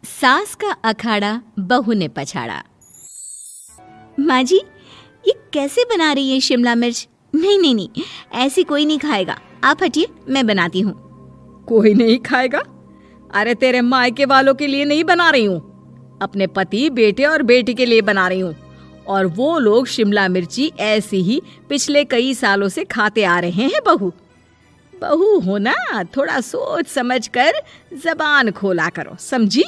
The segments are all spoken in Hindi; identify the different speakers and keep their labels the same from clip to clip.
Speaker 1: सास का अखाड़ा बहू ने पछाड़ा। माँ जी, ये कैसे बना रही है शिमला मिर्च? नहीं नहीं नहीं, ऐसी कोई नहीं खाएगा। आप हटिए, मैं बनाती हूँ।
Speaker 2: कोई नहीं खाएगा? अरे तेरे मायके वालों के लिए नहीं बना रही हूँ, अपने पति, बेटे और बेटी के लिए बना रही हूँ। और वो लोग शिमला मिर्ची ऐसी ही पिछले कई सालों से खाते आ रहे हैं। बहू बहू हो ना, थोड़ा सोच समझ कर जबान खोला करो, समझी?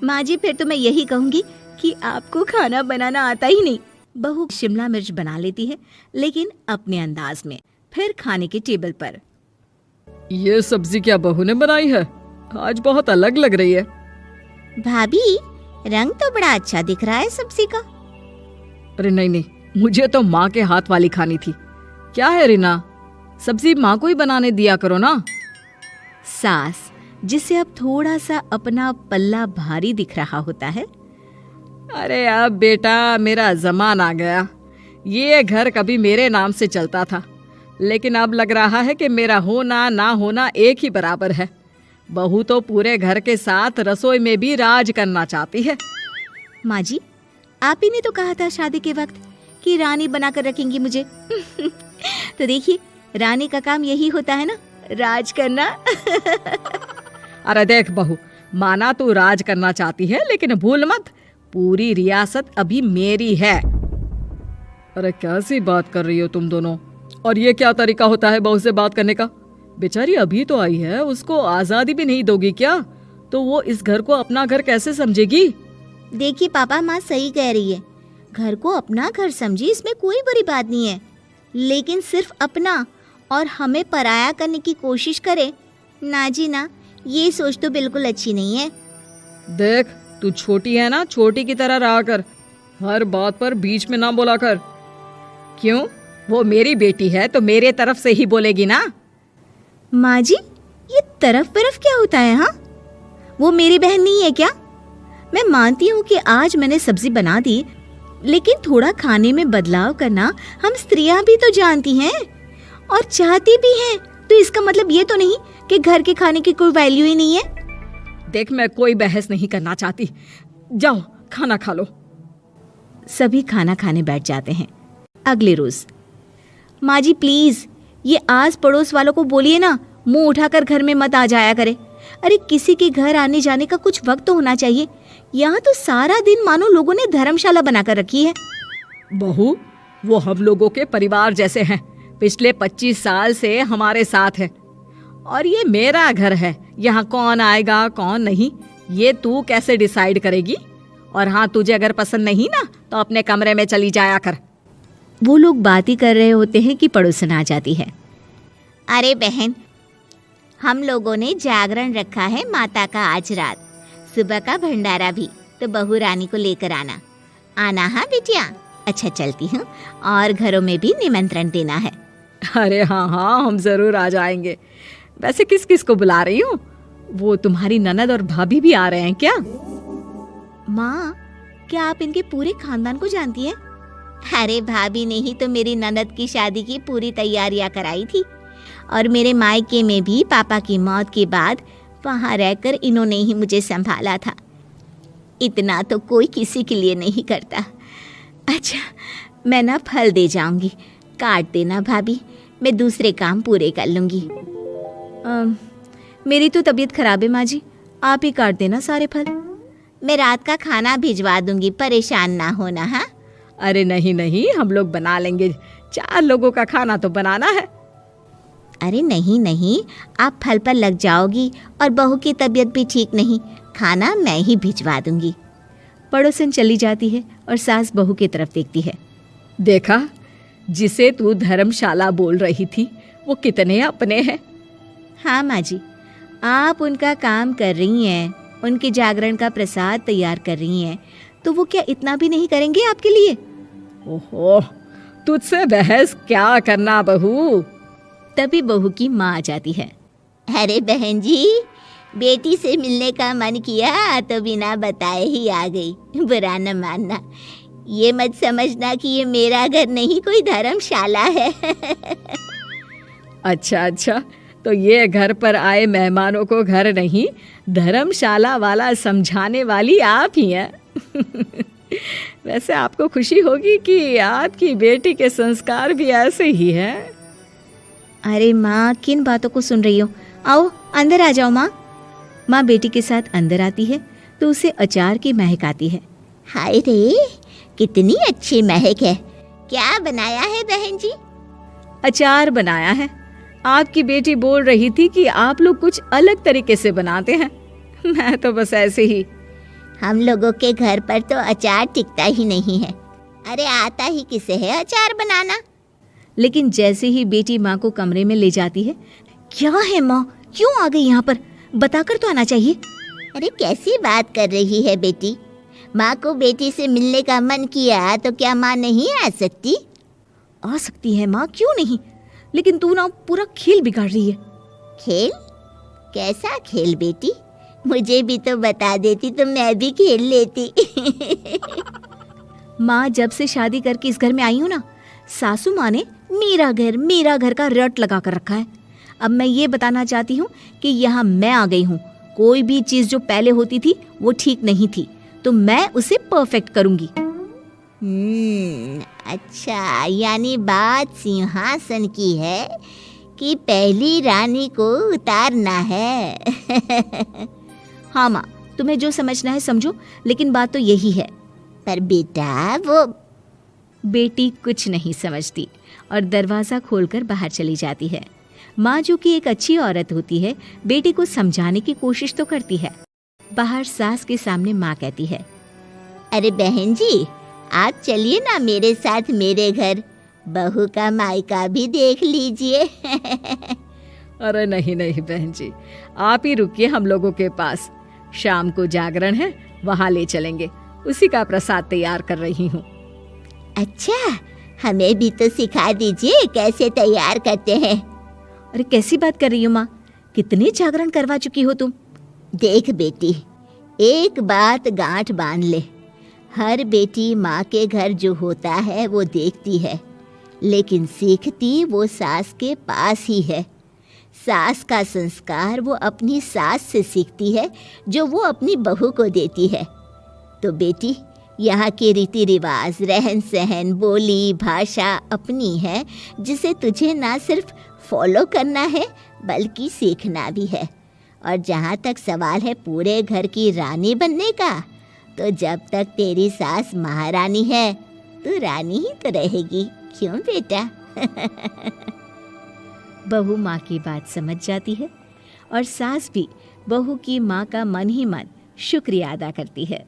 Speaker 1: माँ जी, फिर तो मैं यही कहूँगी कि आपको खाना बनाना आता ही नहीं। बहू शिमला मिर्च बना लेती है, लेकिन अपने अंदाज में। फिर खाने के टेबल पर,
Speaker 2: ये सब्जी क्या बहू ने बनाई है? आज बहुत अलग लग रही है।
Speaker 1: भाभी, रंग तो बड़ा अच्छा दिख रहा है सब्जी का।
Speaker 2: अरे नहीं नहीं, मुझे तो माँ के हाथ वाली खानी थी। क्या है रीना, सब्जी माँ को ही बनाने दिया करो ना।
Speaker 1: सास, जिसे अब थोड़ा सा अपना पल्ला भारी दिख रहा होता है।
Speaker 2: अरे अब बेटा मेरा जमाना आ गया। ये घर कभी मेरे नाम से चलता था, लेकिन अब लग रहा है कि मेरा होना ना होना एक ही बराबर है। बहू तो पूरे घर के साथ रसोई में भी राज करना चाहती है।
Speaker 1: माँ जी, आप ही ने तो कहा था शादी के वक्त कि रानी बनाकर रखेंगी मुझे। तो देखिए, रानी का काम यही होता है ना, राज करना।
Speaker 2: अरे देख बहू, माना तू राज करना चाहती है, लेकिन भूल मत, पूरी रियासत अभी मेरी है। अरे कैसी बात कर रही हो तुम दोनों? और ये क्या तरीका होता है बहू से बात करने का? बेचारी अभी तो आई है, उसको आजादी भी नहीं दोगी क्या? तो वो इस घर को अपना घर कैसे समझेगी?
Speaker 1: देखिए पापा, माँ सही कह रही है। घर को अपना घर समझी, इसमें कोई बुरी बात नहीं है। लेकिन सिर्फ अपना और हमें पराया करने की कोशिश करे ना जी ना, ये सोच तो बिल्कुल अच्छी नहीं है।
Speaker 2: देख, तू छोटी है ना, छोटी की तरह रहा कर। हर बात पर बीच में ना बोला कर। क्यों? वो मेरी बेटी है तो मेरे तरफ से ही बोलेगी ना।
Speaker 1: माँ जी, ये तरफ क्या होता है? हाँ, वो मेरी बहन नहीं है क्या? मैं मानती हूँ कि आज मैंने सब्जी बना दी, लेकिन थोड़ा खाने में बदलाव करना हम स्त्रियां भी तो जानती हैं और चाहती भी हैं। तो इसका मतलब ये तो नहीं कि घर के खाने की कोई वैल्यू ही नहीं है।
Speaker 2: देख, मैं कोई बहस नहीं करना चाहती, जाओ खाना खा लो।
Speaker 1: सभी खाना खाने बैठ जाते हैं। अगले रोज, माँ जी प्लीज, ये आस पड़ोस वालों को बोलिए ना, मुंह उठाकर घर में मत आ जाया करे। अरे किसी के घर आने जाने का कुछ वक्त तो होना चाहिए। यहाँ तो सारा दिन मानो लोगों ने धर्मशाला बनाकर रखी है।
Speaker 2: बहू, वो हम लोगों के परिवार जैसे हैं, पिछले 25 साल से हमारे साथ हैं। और ये मेरा घर है, यहाँ कौन आएगा कौन नहीं ये तू कैसे डिसाइड करेगी? और हाँ, तुझे अगर पसंद नहीं ना तो अपने कमरे में चली जाया कर।
Speaker 1: वो लोग बात ही कर रहे होते हैं कि पड़ोसन आ जाती है। अरे बहन, हम लोगों ने जागरण रखा है माता का आज रात, सुबह का भंडारा भी, तो बहू रानी को लेकर आना। आना हाँ बिटिया? अच्छा चलती हूँ, और घरों में भी निमंत्रण देना है।
Speaker 2: अरे हाँ हाँ, हम जरूर आ जाएंगे। वैसे किस किस को बुला रही हूँ? वो तुम्हारी ननद और भाभी भी आ रहे हैं क्या?
Speaker 1: माँ, क्या आप इनके पूरे खानदान को जानती हैं? अरे भाभी ने ही तो मेरी ननद की शादी की पूरी तैयारियां कराई थी, और मेरे मायके में भी पापा की मौत के बाद वहाँ रहकर इन्होंने ही मुझे संभाला था। इतना तो कोई किसी के लिए नहीं करता। अच्छा, मैं ना फल दे जाऊंगी, काट देना भाभी, मैं दूसरे काम पूरे कर लूंगी। मेरी तो तबीयत खराब है माँ जी, आप ही काट देना सारे फल। मैं रात का खाना भिजवा दूंगी, परेशान ना होना। हाँ?
Speaker 2: अरे नहीं नहीं, हम लोग बना लेंगे, 4 लोगों का खाना तो बनाना है।
Speaker 1: अरे नहीं नहीं, आप फल पर लग जाओगी, और बहू की तबीयत भी ठीक नहीं, खाना मैं ही भिजवा दूंगी। पड़ोसन चली जाती है और सास बहू की तरफ देखती है।
Speaker 2: देखा, जिसे तू धर्मशाला बोल रही थी वो कितने अपने हैं।
Speaker 1: हाँ माँ जी, आप उनका काम कर रही हैं, उनके जागरण का प्रसाद तैयार कर रही हैं, तो वो क्या इतना भी नहीं करेंगे आपके लिए?
Speaker 2: ओहो, तुझसे बहस क्या करना बहू।
Speaker 1: तभी बहू की माँ आ जाती है। अरे बहन जी, बेटी से मिलने का मन किया तो बिना बताए ही आ गई, बुरा न मानना। ये मत समझना कि ये मेरा घर नहीं, कोई धर्मशाला है।
Speaker 2: अच्छा अच्छा, तो ये घर पर आए मेहमानों को घर नहीं, धर्मशाला वाला समझाने वाली आप ही हैं। वैसे आपको खुशी होगी कि आपकी बेटी के संस्कार भी ऐसे ही हैं।
Speaker 1: अरे माँ, किन बातों को सुन रही हो? आओ अंदर आ जाओ माँ। माँ बेटी के साथ अंदर आती है तो उसे अचार की महक आती है। हाय रे, कितनी अच्छी महक है। क्या बनाया है बहन जी?
Speaker 2: अचार बनाया है। आपकी बेटी बोल रही थी कि आप लोग कुछ अलग तरीके से बनाते हैं। मैं तो बस ऐसे ही।
Speaker 1: हम लोगों के घर पर तो अचार टिकता ही नहीं है। अरे आता ही किसे है अचार बनाना? लेकिन जैसे ही बेटी माँ को कमरे में ले जाती है, क्या है माँ, क्यों आ गई यहाँ पर? बताकर तो आना चाहिए। अरे कैसी बात कर रही है बेटी? माँ को बेटी से मिलने का मन किया तो क्या माँ नहीं आ सकती? आ सकती है माँ, क्यों नहीं, लेकिन तू ना पूरा खेल बिगाड़ रही है। खेल? कैसा खेल बेटी? मुझे भी तो बता देती तो मैं भी खेल लेती। माँ, जब से शादी करके इस घर में आई हूँ ना, सासू माँ ने मेरा घर का रट लगा कर रखा है। अब मैं ये बताना चाहती हूँ कि यहाँ मैं आ गई हूँ। कोई भी चीज़ जो पहले होती थी वो ठीक नहीं थी, तो मैं उसे परफेक्ट करूँगी। अच्छा, यानी बात सिंहासन की है कि पहली रानी को उतारना है। हाँ माँ, तुम्हें जो समझना है समझो, लेकिन बात तो यही है। पर बेटा वो... बेटी कुछ नहीं समझती और दरवाज़ा खोलकर बाहर चली जाती है। माँ, जो कि एक अच्छी औरत होती है, बेटी को समझाने की कोशिश तो करती है। बाहर सास के सामने माँ कहती है, अरे बहन जी, आप चलिए ना मेरे साथ मेरे घर, बहू का मायका भी देख लीजिए।
Speaker 2: अरे नहीं नहीं बहन जी, आप ही रुकिए हम लोगों के पास। शाम को जागरण है, वहाँ ले चलेंगे। उसी का प्रसाद तैयार कर रही हूँ।
Speaker 1: अच्छा, हमें भी तो सिखा दीजिए कैसे तैयार करते हैं। अरे कैसी बात कर रही हो माँ, कितने जागरण करवा चुकी हो तुम। देख बेटी, एक बात गांठ बांध ले, हर बेटी माँ के घर जो होता है वो देखती है, लेकिन सीखती वो सास के पास ही है। सास का संस्कार वो अपनी सास से सीखती है, जो वो अपनी बहू को देती है। तो बेटी, यहाँ के रीति रिवाज, रहन सहन, बोली भाषा अपनी है, जिसे तुझे ना सिर्फ फॉलो करना है बल्कि सीखना भी है। और जहाँ तक सवाल है पूरे घर की रानी बनने का, तो जब तक तेरी सास महारानी है, तू रानी ही तो रहेगी। क्यों बेटा? बहू माँ की बात समझ जाती है और सास भी बहू की माँ का मन ही मन शुक्रिया अदा करती है।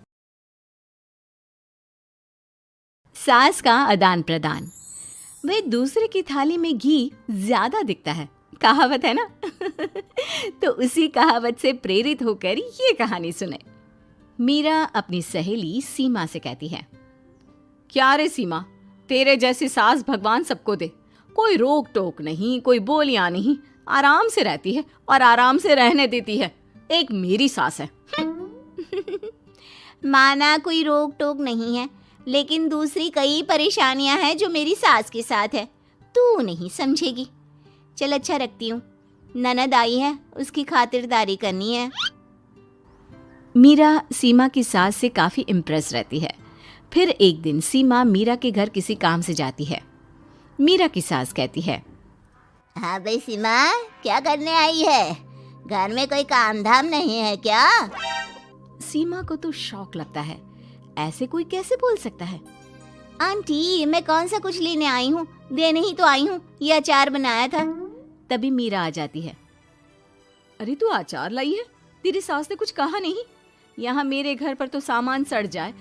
Speaker 1: सास का आदान प्रदान। वे दूसरे की थाली में घी ज्यादा दिखता है, कहावत है ना। तो उसी कहावत से प्रेरित होकर ये कहानी सुने। मीरा अपनी सहेली सीमा से कहती है, क्या रे सीमा, तेरे जैसी सास भगवान सबको दे। कोई रोक टोक नहीं, कोई बोलियां नहीं, आराम से रहती है और आराम से रहने देती है। एक मेरी सास है। माना कोई रोक टोक नहीं है, लेकिन दूसरी कई परेशानियां हैं जो मेरी सास के साथ है, तू नहीं समझेगी। चल अच्छा रखती हूँ, ननद आई है, उसकी खातिरदारी करनी है। मीरा सीमा की सास से काफी इम्प्रेस रहती है। फिर एक दिन सीमा मीरा के घर किसी काम से जाती है। मीरा की सास कहती है, हाँ भाई सीमा, क्या करने आई है? घर में कोई काम धाम नहीं है क्या? सीमा को तो शौक लगता है, ऐसे कोई कैसे बोल सकता है। आंटी, मैं कौन सा कुछ लेने आई हूँ, देने ही तो आई हूँ, ये अचार बनाया था। तभी मीरा आ जाती है। अरे तू अचार लाई है? तेरी सास ने कुछ कहा नहीं? यहाँ मेरे घर पर तो सामान सड़ जाए,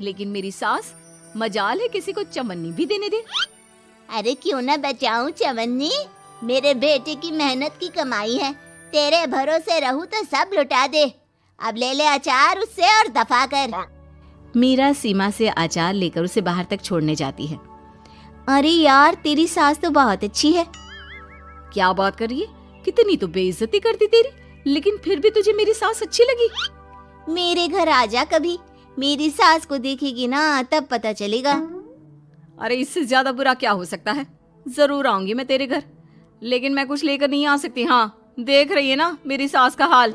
Speaker 1: लेकिन मेरी सास मजाल है किसी को चवन्नी भी देने दे। अरे क्यों ना बचाऊं चवन्नी, मेरे बेटे की मेहनत की कमाई है। तेरे भरोसे रहूं तो सब लुटा दे। अब ले ले अचार उससे और दफा कर। मीरा सीमा से अचार लेकर उसे बाहर तक छोड़ने जाती है। अरे यार, तेरी सास तो बहुत अच्छी है। क्या बात कर रही है? कितनी तो बेइज्जती करती तेरी, लेकिन फिर भी तुझे मेरी सास अच्छी लगी। मेरे घर आ जा कभी, मेरी सास को देखेगी ना तब पता चलेगा। अरे इससे ज्यादा बुरा क्या हो सकता है। जरूर आऊंगी मैं तेरे घर।
Speaker 2: लेकिन मैं कुछ लेकर नहीं आ सकती। हाँ, देख रही है ना मेरी सास का हाल।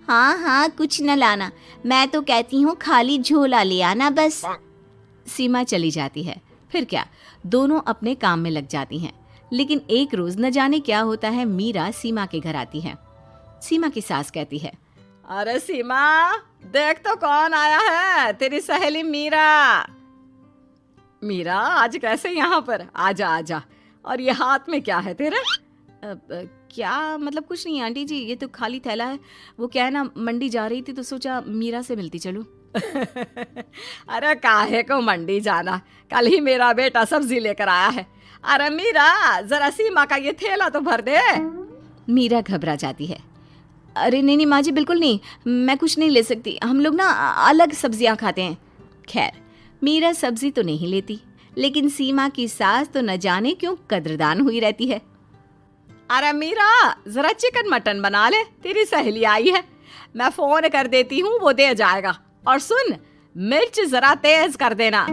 Speaker 1: हाँ हाँ, कुछ न लाना, मैं तो कहती हूँ खाली झोला ले आना बस।
Speaker 2: सीमा चली जाती है। फिर क्या, दोनों अपने काम में लग जाती हैं। लेकिन एक रोज न जाने क्या होता है, मीरा सीमा के घर आती है। सीमा की सास कहती है, अरे सीमा, देख तो कौन आया है, तेरी सहेली मीरा। मीरा, आज कैसे यहाँ पर? आजा आजा। और ये हाथ में क्या है तेरे? क्या मतलब? कुछ नहीं आंटी जी, ये तो खाली थैला है। वो क्या है ना, मंडी जा रही थी तो सोचा मीरा से मिलती चलूं। अरे काहे को मंडी जाना, कल ही मेरा बेटा सब्जी लेकर आया है। अरे मीरा, जरा सीमा का ये थैला तो भर दे। मीरा घबरा जाती है। अरे नहीं नहीं माँ जी, बिल्कुल नहीं, मैं कुछ नहीं ले सकती, हम लोग ना अलग सब्जियां खाते हैं। खैर, मीरा सब्जी तो नहीं लेती, लेकिन सीमा की सास तो न जाने क्यों कद्रदान हुई रहती है। अरे मीरा, जरा चिकन मटन बना ले, तेरी सहेली आई है। मैं फोन कर देती हूँ, वो दे जाएगा। और सुन, मिर्च जरा तेज कर देना।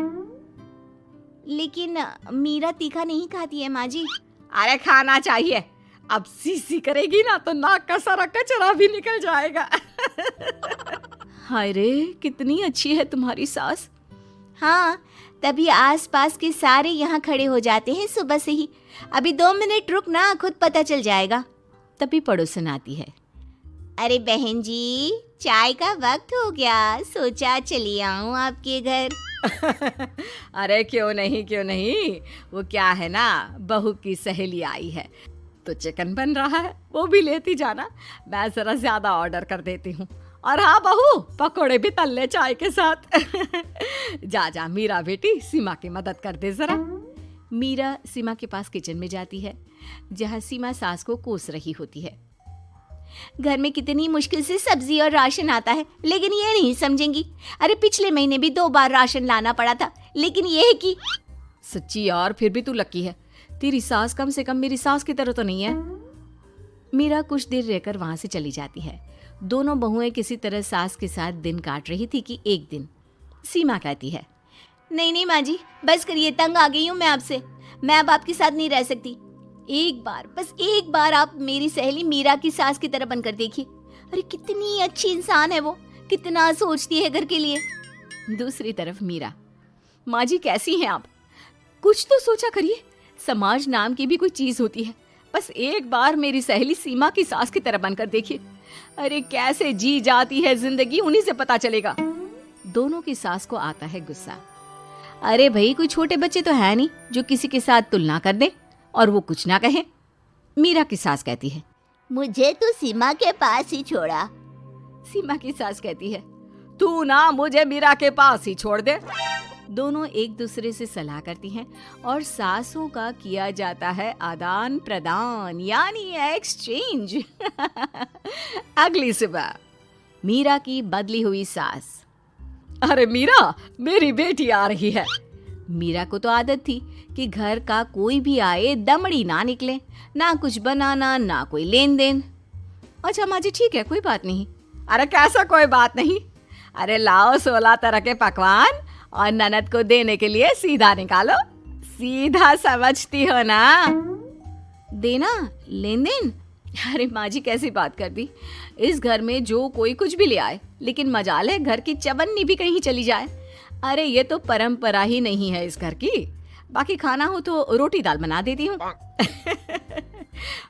Speaker 1: लेकिन मीरा तीखा नहीं खाती है माँ जी।
Speaker 2: अरे खाना चाहिए, अब सीसी करेगी ना तो नाक का सारा कचरा भी निकल जाएगा। हाय रे, कितनी अच्छी है तुम्हारी सास।
Speaker 1: हाँ, तभी आसपास के सारे यहाँ खड़े हो जाते हैं सुबह से ही। अभी 2 मिनट रुक ना, खुद पता चल जाएगा।
Speaker 2: तभी पड़ोसन आती है।
Speaker 1: अरे बहन जी, चाय का वक्त हो गया, सोचा चली आऊं आपके घर।
Speaker 2: अरे क्यों नहीं क्यों नहीं, वो क्या है ना, बहू की सहेली आई है तो चिकन बन रहा है, वो भी लेती जाना। मैं जरा ज्यादा ऑर्डर कर देती हूँ। और हाँ बहू, पकोड़े भी तल ले चाय के साथ। जा जा मीरा बेटी, सीमा की मदद कर दे जरा। मीरा सीमा के पास किचन में जाती है, जहाँ सीमा सास को कोस रही होती है।
Speaker 1: घर में कितनी मुश्किल से सब्जी और राशन आता है, लेकिन ये नहीं समझेंगी। अरे पिछले महीने भी 2 बार राशन लाना पड़ा था, लेकिन ये है कि
Speaker 2: सच्ची यार, फिर भी तू लकी है, तेरी सास कम से कम मेरी सास की तरह तो नहीं है। मीरा कुछ देर रहकर वहां से चली जाती है। दोनों बहुएं किसी तरह सास के साथ दिन काट रही थी कि एक दिन सीमा कहती है,
Speaker 1: नहीं नहीं माँ जी, बस करिए, तंग आ गई हूँ मैं आपसे। मैं अब आपके साथ नहीं रह सकती। एक बार, बस एक बार आप मेरी सहेली मीरा की सास की तरह बनकर देखिए। अरे कितनी अच्छी इंसान है वो, कितना सोचती है घर के लिए।
Speaker 2: दूसरी तरफ मीरा, माँ जी कैसी हैं आप? कुछ तो सोचा करिए, समाज नाम की भी कोई चीज होती है। बस एक बार मेरी सहेली सीमा की सास की तरह बनकर देखिए। अरे कैसे जी जाती है जिंदगी, उन्हीं से पता चलेगा। दोनों की सास को आता है गुस्सा। अरे भाई, कोई छोटे बच्चे तो है नहीं जो किसी के साथ तुलना कर दे और वो कुछ ना कहे। मीरा की सास कहती है,
Speaker 1: मुझे तो सीमा के पास ही छोड़ा।
Speaker 2: सीमा की सास कहती है, तू ना मुझे मीरा के पास ही छोड़ दे। दोनों एक दूसरे से सलाह करती हैं और सासों का किया जाता है आदान प्रदान, यानी एक्सचेंज। अगली सुबह मीरा की बदली हुई सास, अरे मीरा, मेरी बेटी आ रही है। मीरा को तो आदत थी कि घर का कोई भी आए दमड़ी ना निकले, ना कुछ बनाना ना कोई लेन देन। अच्छा माँ जी ठीक है, कोई बात नहीं। अरे कैसा कोई बात नहीं, अरे लाओ 16 तरह के पकवान और ननद को देने के लिए सीधा निकालो। सीधा समझती हो ना? देना लेन देन? अरे माँ जी कैसी बात कर दी, इस घर में जो कोई कुछ भी ले आए, लेकिन मजाल है घर की चवन्नी भी कहीं चली जाए। अरे ये तो परंपरा ही नहीं है इस घर की। बाकी खाना हो तो रोटी दाल बना देती हूँ।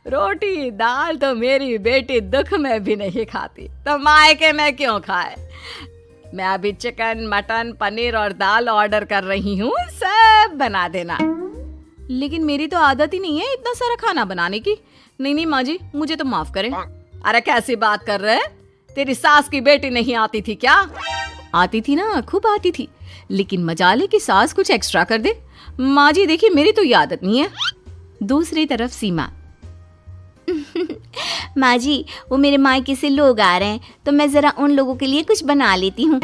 Speaker 2: रोटी दाल तो मेरी बेटी दुख में भी नहीं खाती, तो मायके में क्यों खाए। मैं अभी चिकन मटन पनीर और दाल ऑर्डर कर रही हूँ, सब बना देना। लेकिन मेरी तो आदत ही नहीं है इतना सारा खाना बनाने की। नहीं नहीं माँ जी, मुझे तो माफ करें। अरे कैसी बात कर रहे, तेरी सास की बेटी नहीं आती थी क्या? आती थी ना, खूब आती थी, लेकिन मजाले की सास कुछ एक्स्ट्रा कर दे। माँ जी देखिए, मेरी तो ये आदत नहीं है। दूसरी तरफ सीमा,
Speaker 1: माँ जी वो मेरे मायके से लोग आ रहे हैं, तो मैं जरा उन लोगों के लिए कुछ बना लेती हूँ।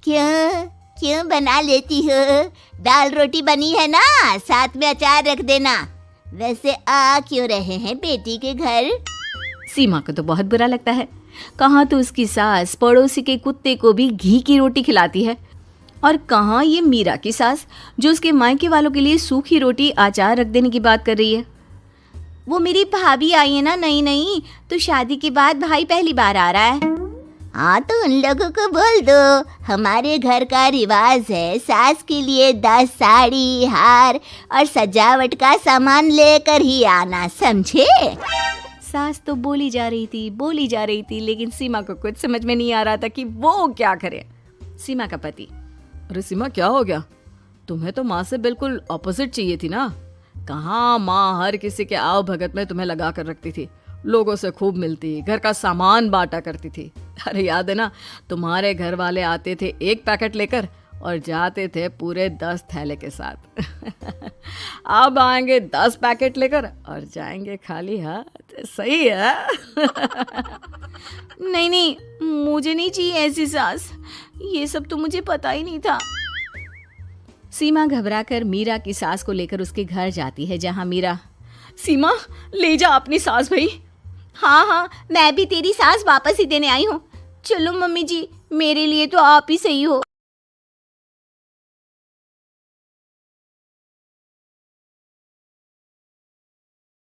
Speaker 1: क्यों क्यों बना लेती हो? दाल रोटी बनी है ना, साथ में अचार रख देना। वैसे आ क्यों रहे हैं बेटी के घर?
Speaker 2: सीमा को तो बहुत बुरा लगता है। कहाँ तो उसकी सास पड़ोसी के कुत्ते को भी घी की रोटी खिलाती है, और कहाँ ये मीरा की सास जो उसके मायके वालों के लिए सूखी रोटी अचार रख देने की बात कर रही है।
Speaker 1: वो मेरी भाभी आई है ना नई नई, तो शादी के बाद भाई पहली बार आ रहा है। हाँ तो उन लोगों को बोल दो, हमारे घर का रिवाज है सास के लिए 10 साड़ी हार और सजावट का सामान लेकर ही आना, समझे? सास तो बोली जा रही थी, लेकिन सीमा को कुछ समझ में नहीं आ रहा था कि वो क्या करे। सीमा का पति:
Speaker 2: अरे सीमा, क्या हो गया? तुम्हें तो माँ से बिल्कुल ऑपोजिट चाहिए थी ना। कहाँ माँ हर किसी के आव भगत में तुम्हें लगा कर रखती थी, लोगों से खूब मिलती, घर का सामान बांटा करती थी। अरे याद है ना, तुम्हारे घर वाले आते थे 1 पैकेट लेकर और जाते थे पूरे 10 थैले के साथ। अब आएंगे 10 पैकेट लेकर और जाएंगे खाली हाथ। सही है?
Speaker 1: नहीं, मुझे नहीं चाहिए ऐसी सास, ये सब तो मुझे पता ही नहीं था। सीमा घबराकर मीरा की सास को लेकर उसके घर जाती है, जहाँ मीरा:
Speaker 2: सीमा, ले जा अपनी सास भाई।
Speaker 1: हाँ, मैं भी तेरी सास वापस ही देने आई हूँ। चलो मम्मी जी, मेरे लिए तो आप ही सही हो।